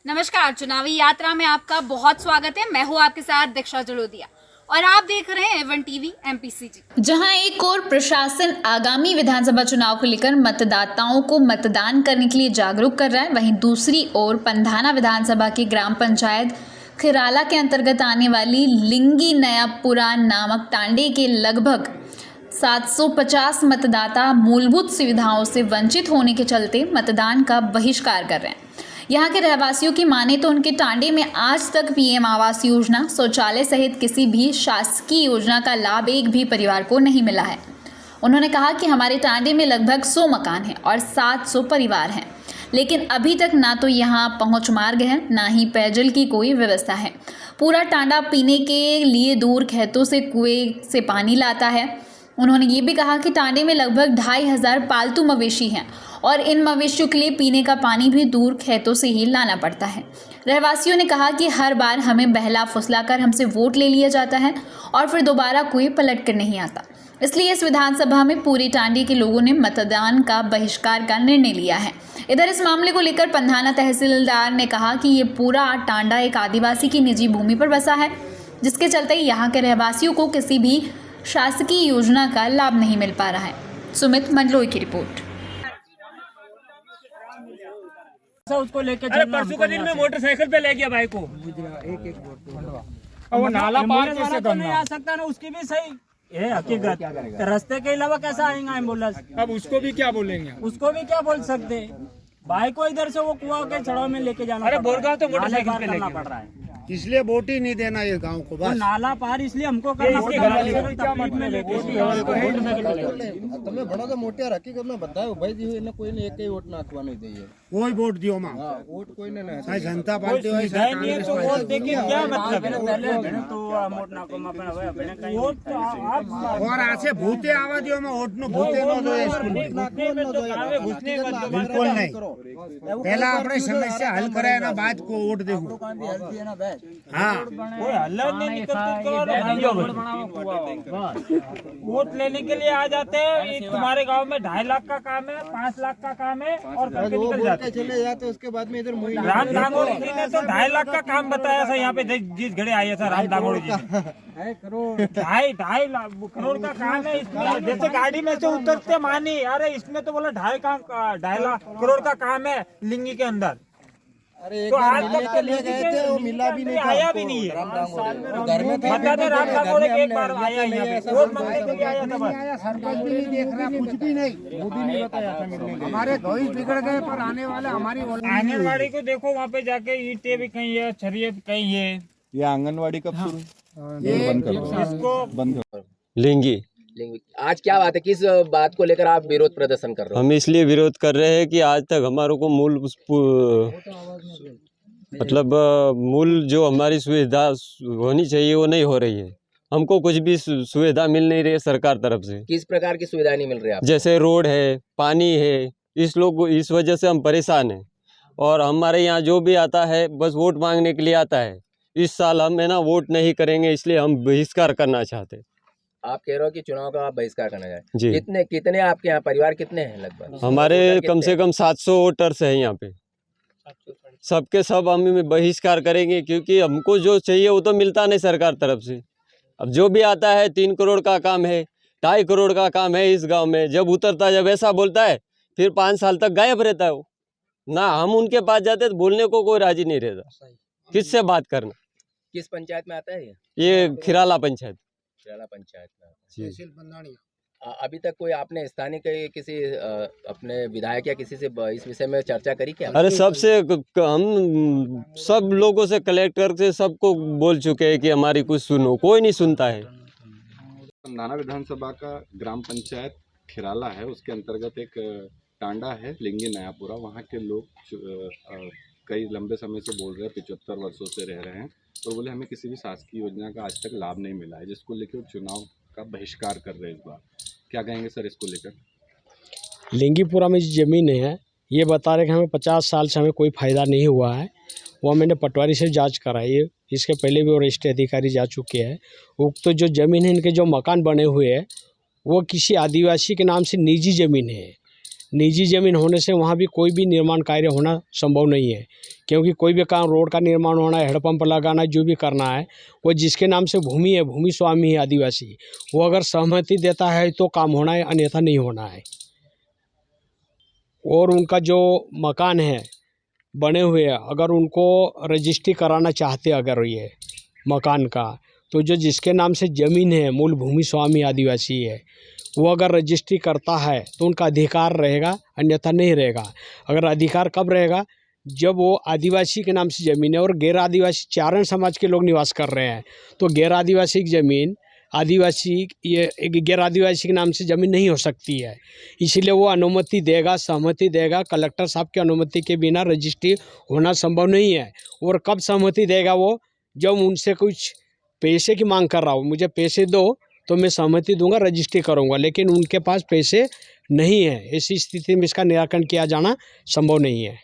नमस्कार, चुनावी यात्रा में आपका बहुत स्वागत है। मैं हूँ आपके साथ दीक्षा जलोदिया और आप देख रहे हैं एवन टीवी MPCG। जहां एक और प्रशासन आगामी विधानसभा चुनाव को लेकर मतदाताओं को मतदान करने के लिए जागरूक कर रहा है, वहीं दूसरी ओर पंधाना विधानसभा की ग्राम पंचायत खिराला के अंतर्गत आने वाली लिंगी नयापुरा नामक टांडे के लगभग 750 मतदाता मूलभूत सुविधाओं से वंचित होने के चलते मतदान का बहिष्कार कर रहे हैं। यहाँ के रहवासियों की माने तो उनके टांडे में आज तक PM आवास योजना, शौचालय सहित किसी भी शासकीय योजना का लाभ एक भी परिवार को नहीं मिला है। उन्होंने कहा कि हमारे टांडे में लगभग 100 मकान हैं और 700 परिवार हैं, लेकिन अभी तक ना तो यहाँ पहुँच मार्ग है, ना ही पेयजल की कोई व्यवस्था है। पूरा टांडा पीने के लिए दूर खेतों से कुएं से पानी लाता है। उन्होंने ये भी कहा कि टांडे में लगभग 2500 पालतू मवेशी हैं और इन मवेशियों के लिए पीने का पानी भी दूर खेतों से ही लाना पड़ता है। रहवासियों ने कहा कि हर बार हमें बहला फुसलाकर हमसे वोट ले लिया जाता है और फिर दोबारा कोई पलट कर नहीं आता, इसलिए इस विधानसभा में पूरी टांडी के लोगों ने मतदान का बहिष्कार का निर्णय लिया है। इधर इस मामले को लेकर पंधाना तहसीलदार ने कहा कि ये पूरा टांडा एक आदिवासी की निजी भूमि पर बसा है, जिसके चलते यहाँ के रहवासियों को किसी भी शासकीय योजना का लाभ नहीं मिल पा रहा है। सुमित मंडलोई की रिपोर्ट। उसको लेके परसों का दिन में मोटरसाइकिल पे ले गया भाई को। और वो नाला पार कैसे करना? नहीं आ सकता ना, उसकी भी सही है हकीकत। रास्ते के अलावा कैसा आएगा एम्बुलेंस? अब उसको भी क्या बोलेंगे? उसको भी क्या बोल सकते? भाई को इधर से वो कुआं के चढ़ाव में लेके जाना। अरे बोरगांव तो मोटरसाइकिल पे लेके पड़ रहा है, इसलिए वोट ही नहीं देना ये गांव को। बस नाला पार इसलिए हमको करना पड़ता है। તમે ભણો તો મોટા હકીકત में बताओ भाई जी એને કોઈને એક વોટ નાખવા નહીં દઈએ। कोई वोट दियो मां, वोट कोઈને नहीं। चाहे जनता पार्टी हो चाहे कांग्रेस तो वोट देके क्या मतलब है? तो वोट नाखो માં પણ હવે આપણે કઈ वोट तो आप और आसे भूते आवा दियो में वोट नो भूते नो दो बिल्कुल नहीं। पहला अपने समस्या हल कराए ना बाद को वोट देखो। हाँ कोई हल्ला नहीं वोट लेने के लिए आ जाते हैं। तुम्हारे गांव में 2.5 लाख का काम है, 5 लाख का काम है और करके निकल जाते चले जाते उसके बाद में इधर मुई राम दांगोड़ी जी ने तो 2.5 लाख का काम बताया था यहाँ पे जिस घड़े आए था राम दांगोड़ी जी ने। 2.5 लाख करोड़ का काम है इसमें। जैसे गाड़ी में से उतरते मानी, अरे इसमें तो बोला 2.5 लाख करोड़ का काम है लिंगी के अंदर। अरे एक तो बार आज मिलने तक के लिए गए थे, वो मिला भी नहीं, आया भी नहीं है। घर में था, बता दे राम दांगोड़ी एक बार आया यहाँ पे, वोट मांगने के लिए आया था बस। सरपंच भी नहीं देख रहा, कुछ भी नहीं, वो भी नहीं बताया था मिलने के। हमारे भविष्य बिगड़ गए पर आने वाले हमारी आंगनबाड़ी को देखो वहाँ पे जाके ईंटें भी कहीं है, छरिये भी कहीं है। ये आंगनवाड़ी कब शुरू? इसको बंद करो। लिंगी आज क्या बात है, किस बात को लेकर आप विरोध प्रदर्शन कर रहे हो? हम इसलिए विरोध कर रहे हैं कि आज तक हमारों को मूल जो हमारी सुविधा होनी चाहिए वो नहीं हो रही है। हमको कुछ भी सुविधा मिल नहीं रही है सरकार तरफ से। किस प्रकार की सुविधा नहीं मिल रही है आपको? जैसे रोड है, पानी है, इस वजह से हम परेशान हैं। और हमारे यहाँ जो भी आता है बस वोट मांगने के लिए आता है। इस साल हम है ना वोट नहीं करेंगे, इसलिए हम बहिष्कार करना चाहते हैं। आप कह रहे हो कि चुनाव का आप बहिष्कार करना चाहते जी। हैं। कितने आपके यहाँ परिवार कितने हैं लगभग? हमारे कम से कम 700 वोटर्स हैं यहाँ पे। सबके सब हम बहिष्कार करेंगे क्योंकि हमको जो चाहिए वो तो मिलता नहीं सरकार तरफ से। अब जो भी आता है 3 करोड़ का काम है, 2.5 करोड़ का काम है इस गांव में, जब उतरता जब ऐसा बोलता है फिर 5 साल तक गायब रहता है वो ना। हम उनके पास जाते तो बोलने को कोई राजी नहीं रहता, किससे बात करना। किस पंचायत में आता है ये खिराला पंचायत। खिराला पंचायत में आता है। अभी तक कोई आपने स्थानीय के किसी अपने विधायक या किसी से इस विषय में चर्चा करी क्या? अरे सबसे हम सब लोगों से, कलेक्टर से सबको बोल चुके हैं कि हमारी कुछ सुनो, कोई नहीं सुनता है। पंधाना विधानसभा का ग्राम पंचायत खिराला है, उसके अंतर्गत एक टांडा है लिंगी नयापुरा। वहाँ के लोग कई लंबे समय से बोल रहे हैं, 75 वर्षों से रह रहे हैं, तो बोले हमें किसी भी शासकीय योजना का आज तक लाभ नहीं मिला है, जिसको लेकर चुनाव का बहिष्कार कर रहे हैं इस बार। क्या कहेंगे सर इसको लेकर? लिंगीपुरा में जो ज़मीन है ये बता रहे कि हमें 50 साल से हमें कोई फ़ायदा नहीं हुआ है। वो मैंने पटवारी से जांच कराई है, इसके पहले भी वरिष्ठ अधिकारी जा चुके हैं। उक्त तो जो ज़मीन है, इनके जो मकान बने हुए हैं वो किसी आदिवासी के नाम से निजी ज़मीन है, निजी ज़मीन होने से वहाँ भी कोई भी निर्माण कार्य होना संभव नहीं है, क्योंकि कोई भी काम, रोड का निर्माण होना है, हेडपंप लगाना, जो भी करना है, वो जिसके नाम से भूमि है, भूमि स्वामी है आदिवासी, वो अगर सहमति देता है तो काम होना है, अन्यथा नहीं होना है। और उनका जो मकान है बने हुए, अगर उनको रजिस्ट्री कराना चाहते अगर ये मकान का, तो जो जिसके नाम से ज़मीन है, मूल भूमि स्वामी आदिवासी है, वो अगर रजिस्ट्री करता है तो उनका अधिकार रहेगा, अन्यथा नहीं रहेगा। अगर अधिकार कब रहेगा? जब वो आदिवासी के नाम से ज़मीन है और गैर आदिवासी चारण समाज के लोग निवास कर रहे हैं, तो गैर आदिवासी की ज़मीन आदिवासी, ये गैर आदिवासी के नाम से ज़मीन नहीं हो सकती है। इसीलिए वो अनुमति देगा, सहमति देगा। कलेक्टर साहब की अनुमति के बिना रजिस्ट्री होना संभव नहीं है। और कब सहमति देगा वो? जब उनसे कुछ पैसे की मांग कर रहा हो, मुझे पैसे दो तो मैं सहमति दूंगा, रजिस्ट्री करूंगा, लेकिन उनके पास पैसे नहीं है। ऐसी स्थिति में इसका निराकरण किया जाना संभव नहीं है।